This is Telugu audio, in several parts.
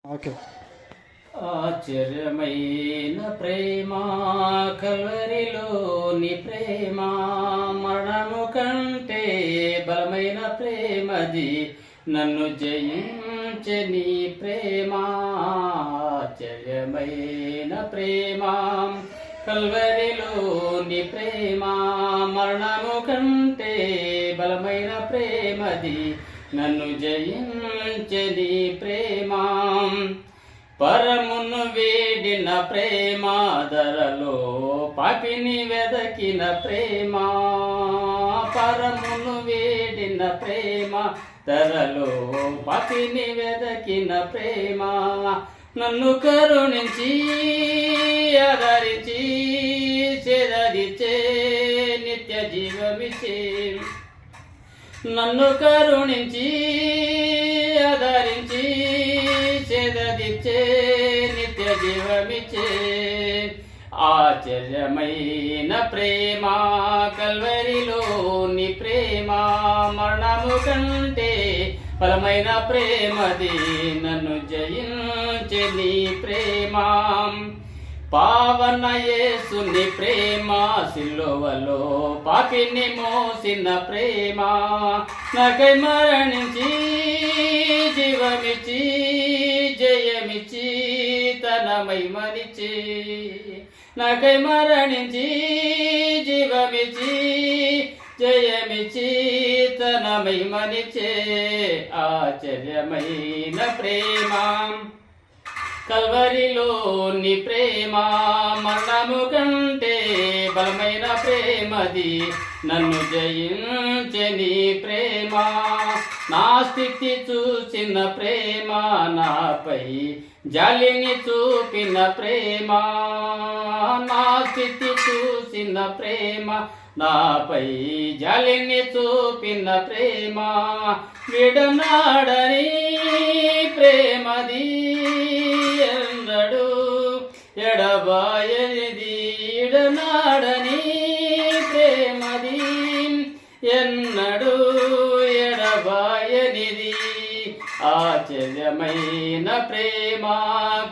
ఓకే. ఆశ్చర్యమైన ప్రేమ కల్వరిలోని ప్రేమ, మరణము కంటే బలమైన ప్రేమది, నన్ను జయించే నీ ప్రేమ. ఆశ్చర్యమైన ప్రేమ కల్వరిలోని ప్రేమ, మరణము కంటే బలమైన ప్రేమది, నన్ను జయించే నీ ప్రేమ. పరమును వేడిన ప్రేమ, ధరలో పాపిని వెదకిన ప్రేమ. పరమును వేడిన ప్రేమ, ధరలో పాపిని వెదకిన ప్రేమ. నన్ను కరుణించి ఆదరించి చెదరిచే నిత్య జీవమిచ్చే. నన్ను కరుణించి ఆదరించి చెదరిచే నిత్య జీవమిచ్చే. ఆశ్చర్యమైన ప్రేమ కల్వరిలోని ప్రేమ, మరణము కంటే బలమైన ప్రేమది, నన్ను జయించే నీ ప్రేమ. పావన యేసుని ప్రేమ, సిలువలో పాపిని మోసిన ప్రేమ. నాకై మరణించి జీవమిచ్చి జయమిచ్చి తన మహిమనిచ్చి. నాకై మరణించి జీవమిచ్చి జయమిచ్చి తన మహిమనిచ్చే. ఆశ్చర్యమైన ప్రేమ కల్వరిలోని ప్రేమ, మరణము కంటే బలమైన ప్రేమది, నన్ను జయించే నీ ప్రేమ. నా స్థితి చూసిన ప్రేమ, నాపై జాలిని చూపిన ప్రేమ. నా స్థితి చూసిన ప్రేమ, నాపై జాలిని చూపిన ప్రేమ. విడనాడని ప్రేమది, ఎన్నడు ఎడబాయనిది. ఎడనాడని ప్రేమది, ఎన్నడు ఎడబాయనిది. ఆశ్చర్యమైన ప్రేమ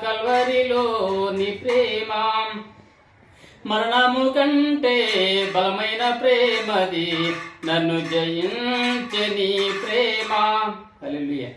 కల్వరిలోని ప్రేమ, మరణము కంటే బలమైన ప్రేమది, నన్ను జయించే నీ ప్రేమ. హల్లెలూయా.